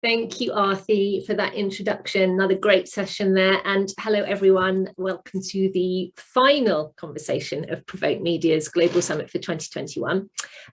Thank you, Arthi, for that introduction. Another great session there. And hello, everyone. Welcome to the final conversation of Provoke Media's Global Summit for 2021.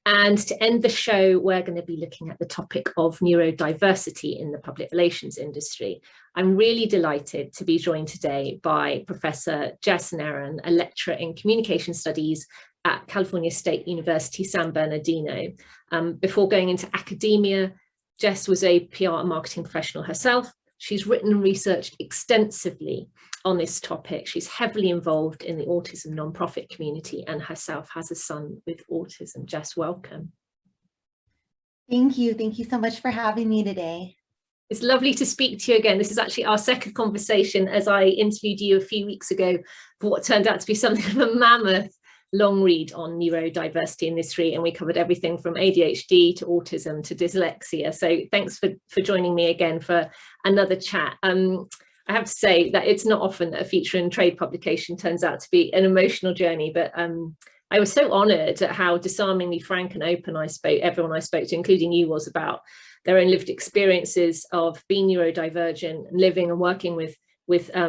And to end the show, we're going to be looking at the topic of neurodiversity in the public relations industry. I'm really delighted to be joined today by Professor Jess Naran, a lecturer in communication studies at California State University, San Bernardino. Before going into academia, Jess was a PR and marketing professional herself. She's written and researched extensively on this topic. She's heavily involved in the autism nonprofit community and herself has a son with autism. Jess, welcome. Thank you. Thank you so much for having me today. It's lovely to speak to you again. This is actually our second conversation, as I interviewed you a few weeks ago for what turned out to be something of a mammoth long read on neurodiversity in this and we covered everything from ADHD to autism to dyslexia. So thanks for joining me again for another chat. I have to say that it's not often that a feature and trade publication turns out to be an emotional journey, but I was so honoured at how disarmingly frank and open everyone I spoke to, including you, was about their own lived experiences of being neurodivergent and living and working with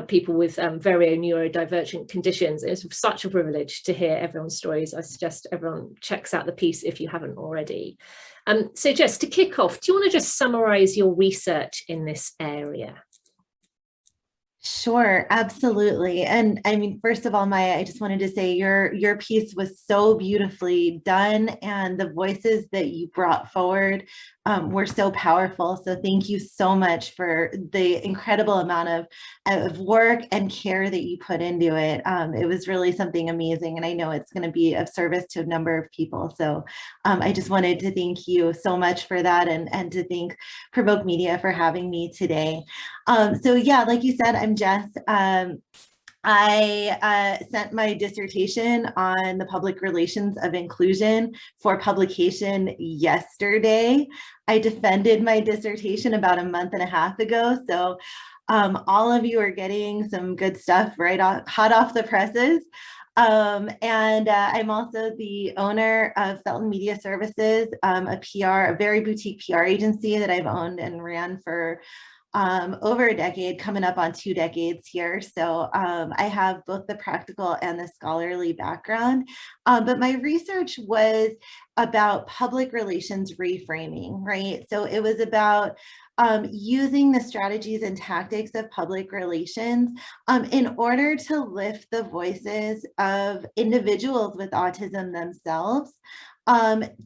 people with very neurodivergent conditions. It's such a privilege to hear everyone's stories. I suggest everyone checks out the piece if you haven't already. So Jess, to kick off, do you want to just summarise your research in this area? Sure, absolutely. And I mean, first of all, Maya, I just wanted to say your piece was so beautifully done and the voices that you brought forward were so powerful. So thank you so much for the incredible amount of work and care that you put into it. It was really something amazing. And I know it's going to be of service to a number of people. So I just wanted to thank you so much for that and to thank Provoke Media for having me today. So yeah, like you said, I'm Jess. I sent my dissertation on the public relations of inclusion for publication yesterday. I defended my dissertation about a month and a half ago. So all of you are getting some good stuff hot off the presses. I'm also the owner of Felton Media Services, a very boutique PR agency that I've owned and ran for over a decade, coming up on 2 decades here. So I have both the practical and the scholarly background, but my research was about public relations reframing, right? So it was about using the strategies and tactics of public relations in order to lift the voices of individuals with autism themselves,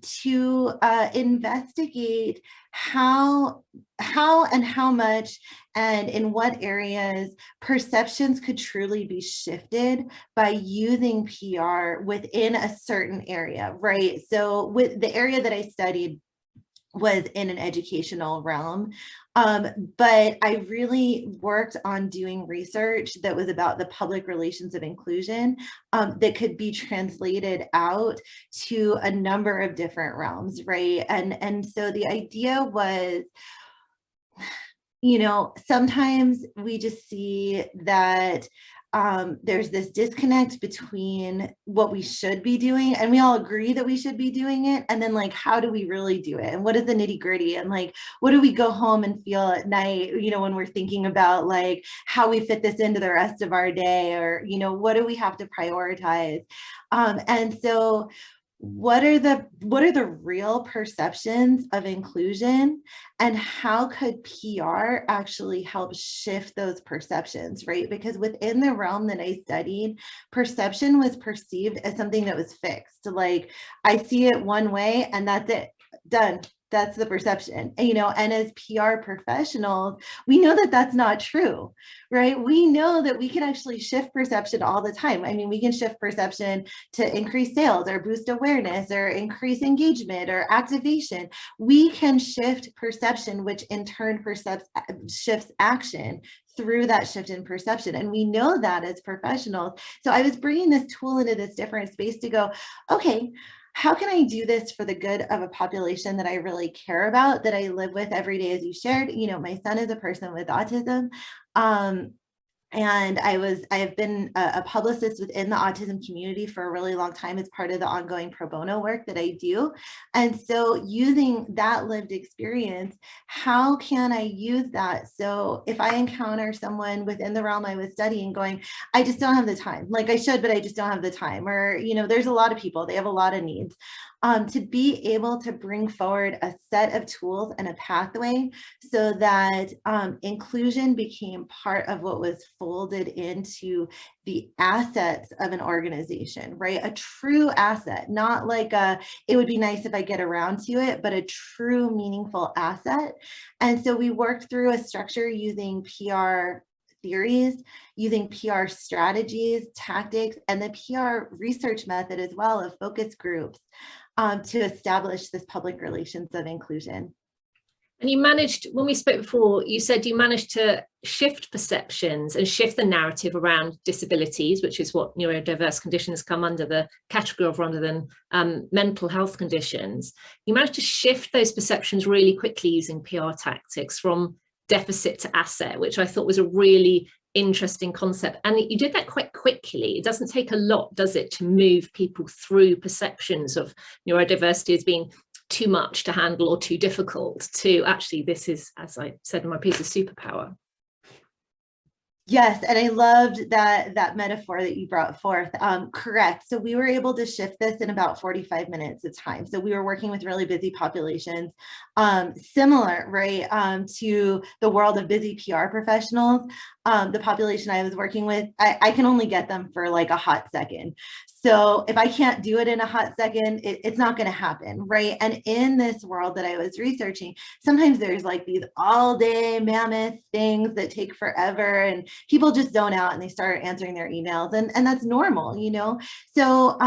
to investigate how and how much and in what areas perceptions could truly be shifted by using PR within a certain area, right? So with the area that I studied was in an educational realm, but I really worked on doing research that was about the public relations of inclusion that could be translated out to a number of different realms, right? And so the idea was, you know, sometimes we just see that there's this disconnect between what we should be doing, and we all agree that we should be doing it, and then like, how do we really do it, and what is the nitty-gritty, and like, what do we go home and feel at night, you know, when we're thinking about like how we fit this into the rest of our day, or, you know, what do we have to prioritize, and so what are the real perceptions of inclusion, and how could PR actually help shift those perceptions, right? Because within the realm that I studied, perception was perceived as something that was fixed. Like, I see it one way and that's it, done. That's the perception, you know, and as PR professionals, we know that that's not true, right? We know that we can actually shift perception all the time. I mean, we can shift perception to increase sales or boost awareness or increase engagement or activation. We can shift perception, which in turn shifts action through that shift in perception. And we know that as professionals. So I was bringing this tool into this different space to go, okay, how can I do this for the good of a population that I really care about, that I live with every day, as you shared? You know, my son is a person with autism. And I have been a publicist within the autism community for a really long time as part of the ongoing pro bono work that I do. And so using that lived experience, how can I use that? So if I encounter someone within the realm I was studying going, I just don't have the time, like I should, but I just don't have the time, or, you know, there's a lot of people, they have a lot of needs. To be able to bring forward a set of tools and a pathway so that inclusion became part of what was folded into the assets of an organization, right? A true asset, not like it would be nice if I get around to it, but a true meaningful asset. And so we worked through a structure using PR theories, using PR strategies, tactics, and the PR research method as well of focus groups to establish this public relations of inclusion. And you managed, when we spoke before, you said you managed to shift perceptions and shift the narrative around disabilities, which is what neurodiverse conditions come under the category of rather than mental health conditions. You managed to shift those perceptions really quickly using PR tactics from deficit to asset, which I thought was a really interesting concept. And you did that quite quickly. It doesn't take a lot, does it, to move people through perceptions of neurodiversity as being too much to handle or too difficult to actually, this is, as I said in my piece, a superpower. Yes, and I loved that metaphor that you brought forth. Correct. So we were able to shift this in about 45 minutes of time. So we were working with really busy populations, similar, right, to the world of busy PR professionals. The population I was working with, I can only get them for like a hot second. So if I can't do it in a hot second, it's not going to happen, right? And in this world that I was researching, sometimes there's like these all day mammoth things that take forever, and people just zone out and they start answering their emails, and that's normal, you know? So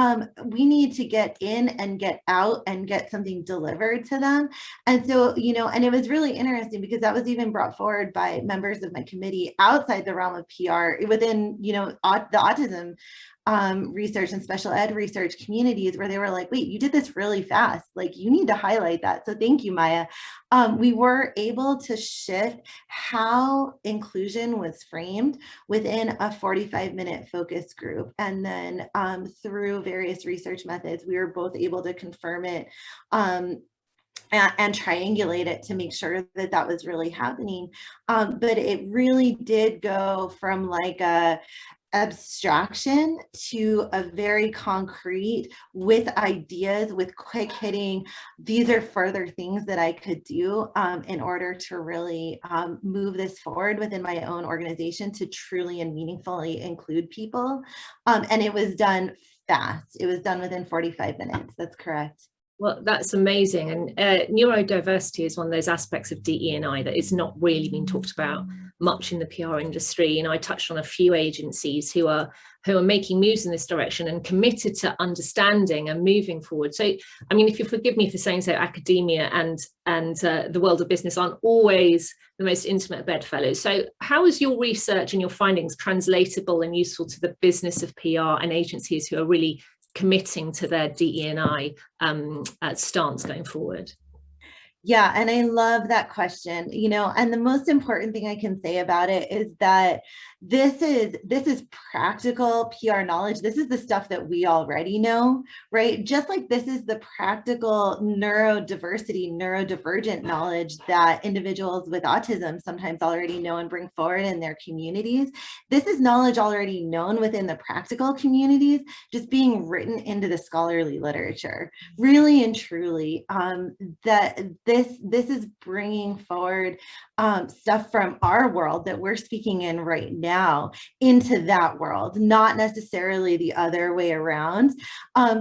we need to get in and get out and get something delivered to them. And so, you know, and it was really interesting because that was even brought forward by members of my committee outside the realm of PR within, you know, the autism research and special ed research communities, where they were like, wait, you did this really fast. Like, you need to highlight that. So thank you, Maya. We were able to shift how inclusion was framed within a 45-minute focus group. And then through various research methods, we were both able to confirm it and triangulate it to make sure that that was really happening. But it really did go from like a abstraction to a very concrete, with ideas, with quick hitting, these are further things that I could do in order to really move this forward within my own organization to truly and meaningfully include people. And it was done fast. It was done within 45 minutes. That's correct. Well, that's amazing. And neurodiversity is one of those aspects of DE&I that is not really being talked about much in the PR industry. You know, I touched on a few agencies who are making moves in this direction and committed to understanding and moving forward. So, I mean, if you forgive me for saying so, academia and the world of business aren't always the most intimate bedfellows. So how is your research and your findings translatable and useful to the business of PR and agencies who are really committing to their DE&I stance going forward? Yeah, and I love that question, you know, and the most important thing I can say about it is that this is practical PR knowledge. This is the stuff that we already know, right? Just like this is the practical neurodiversity, neurodivergent knowledge that individuals with autism sometimes already know and bring forward in their communities. This is knowledge already known within the practical communities, just being written into the scholarly literature, really and truly. That this is bringing forward stuff from our world that we're speaking in right now into that world, not necessarily the other way around.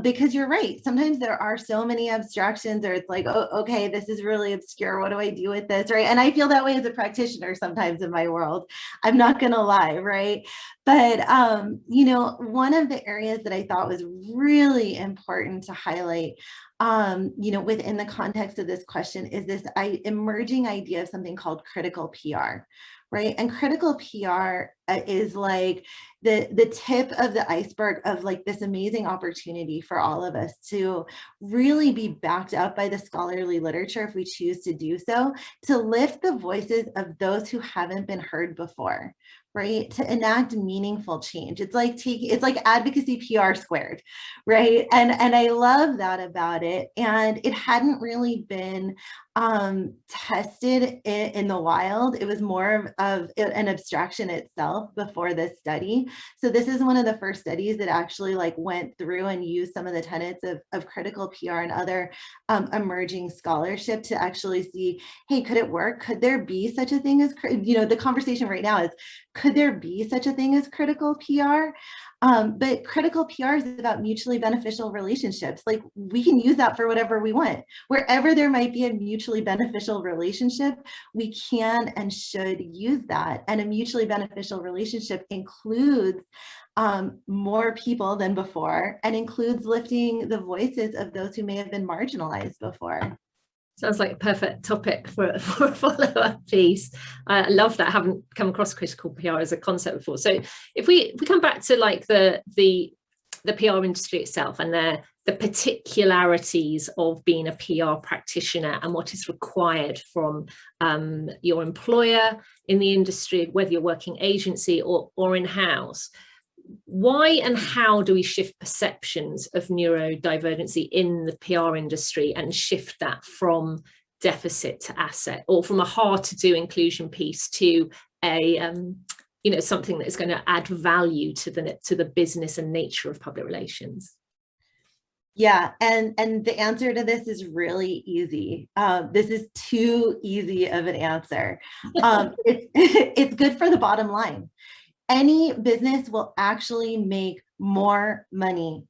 Because you're right, sometimes there are so many abstractions, or it's like, oh, okay, this is really obscure. What do I do with this, right? And I feel that way as a practitioner sometimes in my world. I'm not gonna lie, right? But you know, one of the areas that I thought was really important to highlight, you know, within the context of this question is this emerging idea of something called critical PR, right? And critical PR is like the tip of the iceberg of like this amazing opportunity for all of us to really be backed up by the scholarly literature, if we choose to do so, to lift the voices of those who haven't been heard before, right? To enact meaningful change. It's like advocacy PR squared, right? And I love that about it. And it hadn't really been tested in the wild. It was more of an abstraction itself before this study. So this is one of the first studies that actually like went through and used some of the tenets of critical PR and other emerging scholarship to actually see, hey, could it work? Could there be such a thing as, the conversation right now is, could there be such a thing as critical PR? But critical PR is about mutually beneficial relationships. Like we can use that for whatever we want. Wherever there might be a mutually beneficial relationship, we can and should use that. And a mutually beneficial relationship includes more people than before and includes lifting the voices of those who may have been marginalized before. Sounds like a perfect topic for a follow-up piece. I love that. I haven't come across critical PR as a concept before. So if we come back to like the PR industry itself and the particularities of being a PR practitioner and what is required from your employer in the industry, whether you're working agency or in-house, why and how do we shift perceptions of neurodivergency in the PR industry and shift that from deficit to asset, or from a hard to do inclusion piece to a something that is going to add value to the business and nature of public relations? Yeah, and the answer to this is really easy. This is too easy of an answer. It's good for the bottom line. Any business will actually make more money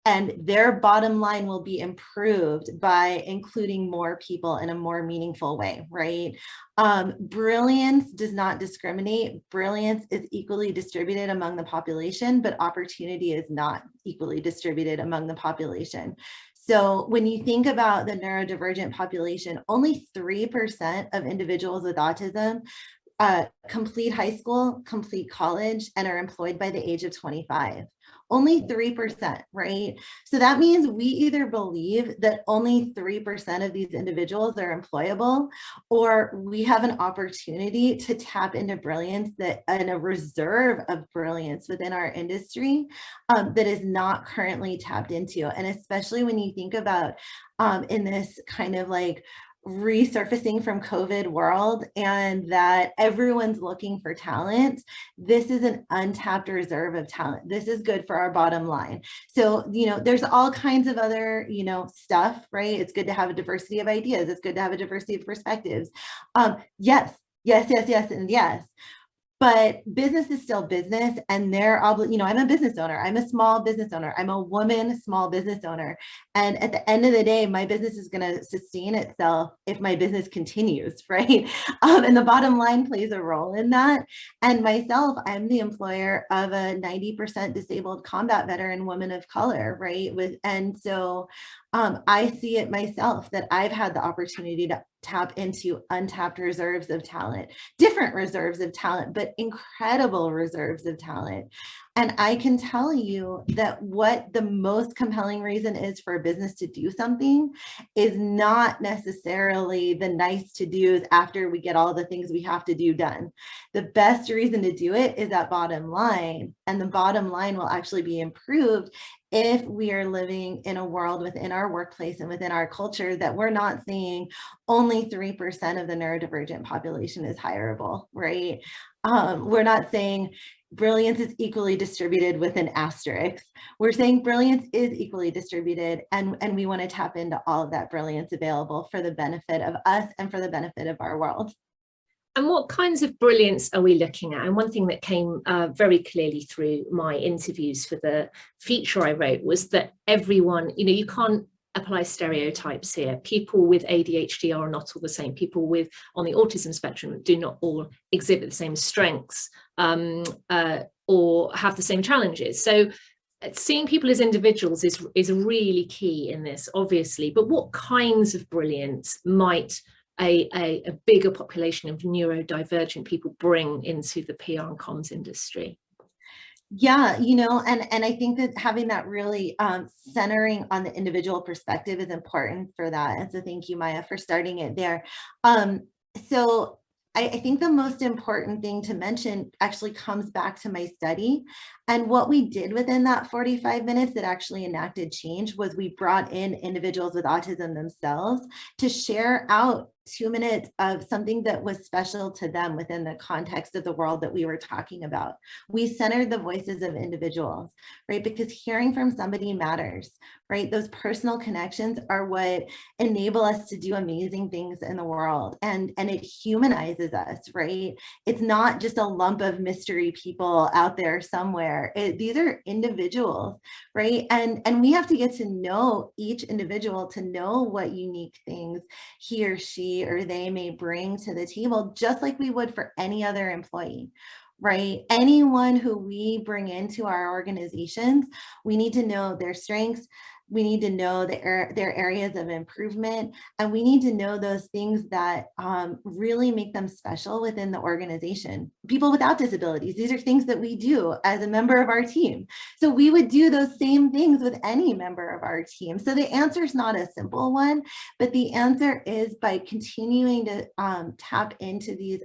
and their bottom line will be improved by including more people in a more meaningful way, right? Brilliance does not discriminate. Brilliance is equally distributed among the population, but opportunity is not equally distributed among the population. So when you think about the neurodivergent population, only 3% of individuals with autism complete high school, complete college, and are employed by the age of 25. Only 3%, right? So that means we either believe that only 3% of these individuals are employable, or we have an opportunity to tap into brilliance and a reserve of brilliance within our industry that is not currently tapped into. And especially when you think about in this kind of like resurfacing from COVID world and that everyone's looking for talent, this is an untapped reserve of talent. This is good for our bottom line. So, there's all kinds of other, stuff, right? It's good to have a diversity of ideas. It's good to have a diversity of perspectives. Yes, and yes. But business is still business, and I'm a business owner. I'm a small business owner. I'm a woman small business owner. And at the end of the day, my business is going to sustain itself if my business continues, right? And the bottom line plays a role in that. And myself, I'm the employer of a 90% disabled combat veteran woman of color, right? And so I see it myself that I've had the opportunity to tap into untapped reserves of talent, different reserves of talent, but incredible reserves of talent. And I can tell you that what the most compelling reason is for a business to do something is not necessarily the nice to do's after we get all the things we have to do done. The best reason to do it is that bottom line, and the bottom line will actually be improved if we are living in a world within our workplace and within our culture that we're not seeing only 3% of the neurodivergent population is hireable, right? We're not saying brilliance is equally distributed with an asterisk. We're saying brilliance is equally distributed, and we want to tap into all of that brilliance available for the benefit of us and for the benefit of our world. And what kinds of brilliance are we looking at? And one thing that came very clearly through my interviews for the feature I wrote was that everyone, you can't apply stereotypes here. People with ADHD are not all the same. People on the autism spectrum do not all exhibit the same strengths or have the same challenges. So seeing people as individuals is really key in this, obviously. But what kinds of brilliance might a bigger population of neurodivergent people bring into the PR and comms industry? Yeah, and I think that having that really centering on the individual perspective is important for that. And so thank you, Maya, for starting it there. So I think the most important thing to mention actually comes back to my study. And what we did within that 45 minutes that actually enacted change was we brought in individuals with autism themselves to share out 2 minutes of something that was special to them within the context of the world that we were talking about. We centered the voices of individuals, right? Because hearing from somebody matters, right? Those personal connections are what enable us to do amazing things in the world, and it humanizes us, right? It's not just a lump of mystery people out there somewhere. These are individuals, right? And we have to get to know each individual to know what unique things he or she or they may bring to the table, just like we would for any other employee, right? Anyone who we bring into our organizations, we need to know their strengths. We need to know their areas of improvement, and we need to know those things that really make them special within the organization. People without disabilities, these are things that we do as a member of our team. So we would do those same things with any member of our team. So the answer is not a simple one, but the answer is by continuing to tap into these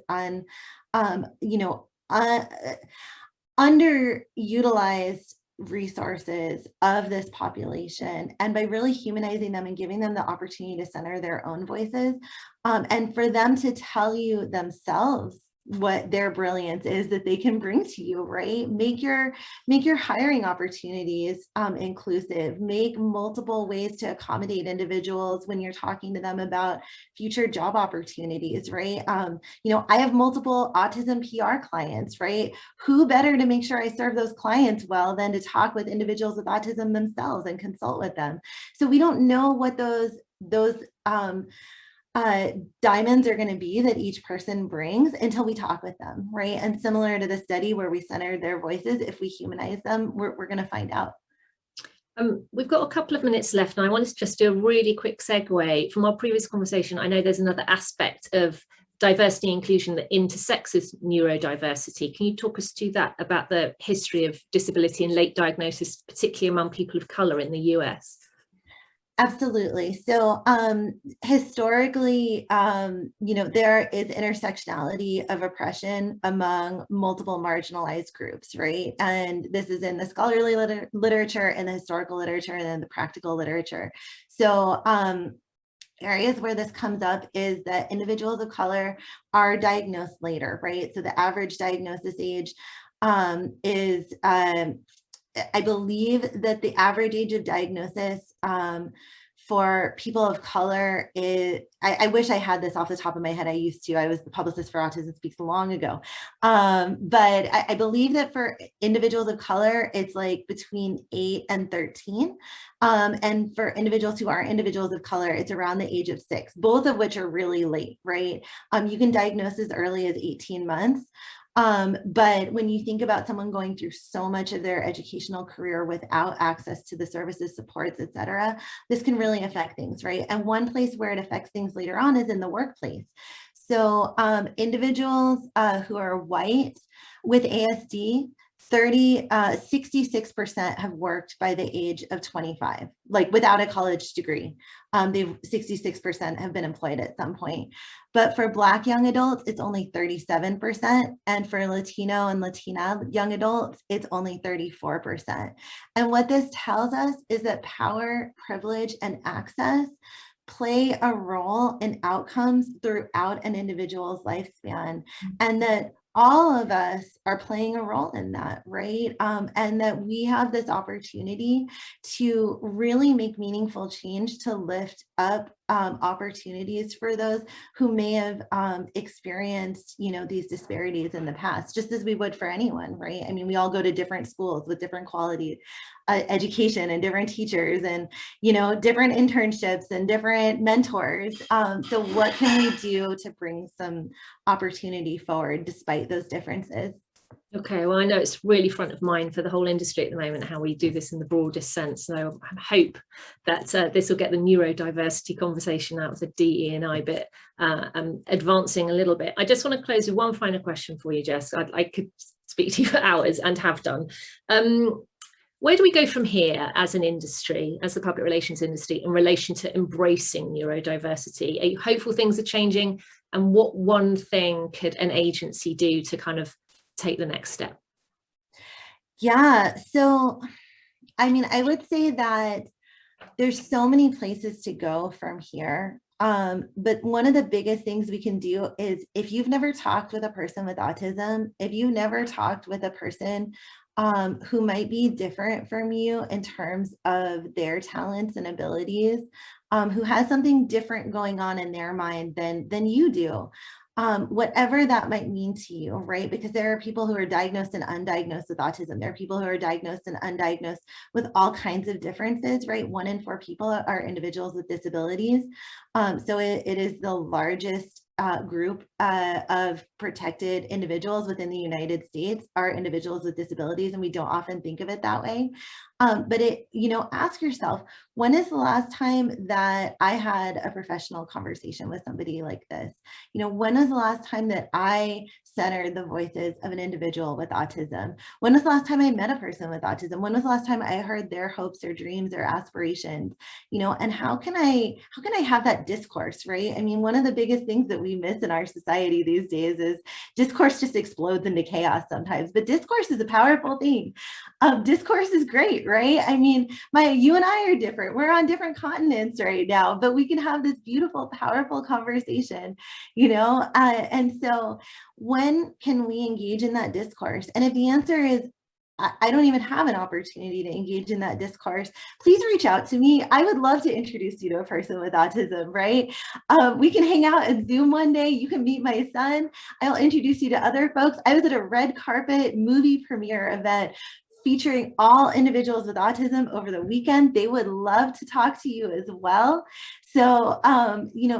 underutilized resources of this population, and by really humanizing them and giving them the opportunity to center their own voices, and for them to tell you themselves what their brilliance is that they can bring to you, right? Make your hiring opportunities inclusive. Make multiple ways to accommodate individuals when you're talking to them about future job opportunities, right? I have multiple autism PR clients, right? Who better to make sure I serve those clients well than to talk with individuals with autism themselves and consult with them. So we don't know what those diamonds are going to be that each person brings until we talk with them, right? And similar to the study where we centered their voices, if we humanize them, we're going to find out. We've got a couple of minutes left, and I wanted to just do a really quick segue from our previous conversation. I know there's another aspect of diversity and inclusion that intersects with neurodiversity. Can you talk us to that, about the history of disability and late diagnosis, particularly among people of color in the US? Absolutely. So historically, there is intersectionality of oppression among multiple marginalized groups, right? And this is in the scholarly literature and the historical literature and then the practical literature. So areas where this comes up is that individuals of color are diagnosed later, right? So the average diagnosis age is I believe that the average age of diagnosis for people of color is, I wish I had this off the top of my head. I used to. I was the publicist for Autism Speaks long ago. But I believe that for individuals of color, it's like between 8 and 13. And for individuals who aren't individuals of color, it's around the age of 6, both of which are really late, right? You can diagnose as early as 18 months. But when you think about someone going through so much of their educational career without access to the services, supports, et cetera, this can really affect things, right? And one place where it affects things later on is in the workplace. So individuals who are white with ASD, 66% have worked by the age of 25, like without a college degree. 66% have been employed at some point. But for Black young adults, it's only 37%. And for Latino and Latina young adults, it's only 34%. And what this tells us is that power, privilege, and access play a role in outcomes throughout an individual's lifespan, and that all of us are playing a role in that, right? And that we have this opportunity to really make meaningful change to lift up opportunities for those who may have experienced, these disparities in the past, just as we would for anyone, right? I mean, we all go to different schools with different quality education and different teachers and, different internships and different mentors. So what can we do to bring some opportunity forward despite those differences? Okay, well, I know it's really front of mind for the whole industry at the moment, how we do this in the broadest sense. So I hope that this will get the neurodiversity conversation out of the DE&I bit, advancing a little bit. I just want to close with one final question for you, Jess. I could speak to you for hours and have done. Where do we go from here as an industry, as the public relations industry, in relation to embracing neurodiversity? Are you hopeful things are changing? and what one thing could an agency do to kind of take the next step? Yeah, so I mean, I would say that there's so many places to go from here. But one of the biggest things we can do is, if you've never talked with a person with autism, if you've never talked with a person who might be different from you in terms of their talents and abilities, who has something different going on in their mind than you do, whatever that might mean to you, right? Because there are people who are diagnosed and undiagnosed with autism. There are people who are diagnosed and undiagnosed with all kinds of differences, right? 1 in 4 people are individuals with disabilities. So it is the largest group of protected individuals within the United States are individuals with disabilities, and we don't often think of it that way. But ask yourself, when is the last time that I had a professional conversation with somebody like this? When was the last time that I centered the voices of an individual with autism? When was the last time I met a person with autism? When was the last time I heard their hopes or dreams or aspirations? And how can I have that discourse, right? I mean, one of the biggest things that we miss in our society these days is discourse just explodes into chaos sometimes, but discourse is a powerful thing. Discourse is great, right? I mean, you and I are different. We're on different continents right now, but we can have this beautiful, powerful conversation, and so when can we engage in that discourse? And if the answer is, I don't even have an opportunity to engage in that discourse, please reach out to me. I would love to introduce you to a person with autism, right? We can hang out at Zoom one day. You can meet my son. I'll introduce you to other folks. I was at a red carpet movie premiere event featuring all individuals with autism over the weekend. They would love to talk to you as well. So,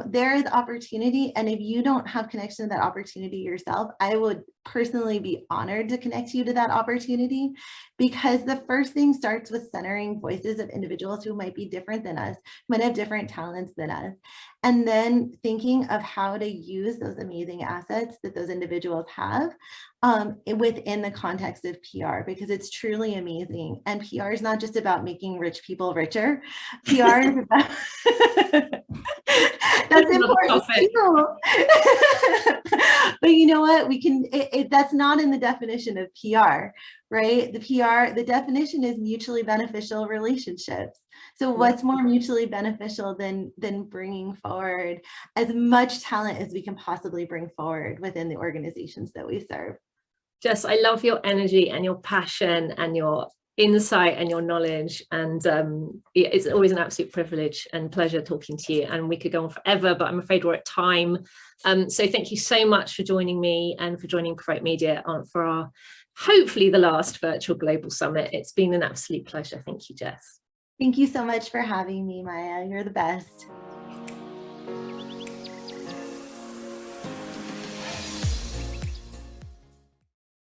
there is opportunity. And if you don't have connection to that opportunity yourself, I would personally be honored to connect you to that opportunity, because the first thing starts with centering voices of individuals who might be different than us, might have different talents than us. And then thinking of how to use those amazing assets that those individuals have within the context of PR, because it's truly amazing. And PR is not just about making rich people richer. PR is about that's important too. But you know what? We can. That's not in the definition of PR, right? The definition is mutually beneficial relationships. So what's more mutually beneficial than bringing forward as much talent as we can possibly bring forward within the organizations that we serve? Jess, I love your energy and your passion and your insight and your knowledge, and it's always an absolute privilege and pleasure talking to you, and we could go on forever, but I'm afraid we're at time. So thank you so much for joining me and for joining Provoke Media for our hopefully the last virtual global summit. It's been an absolute pleasure. Thank you, Jess. Thank you so much for having me, Maya. You're the best.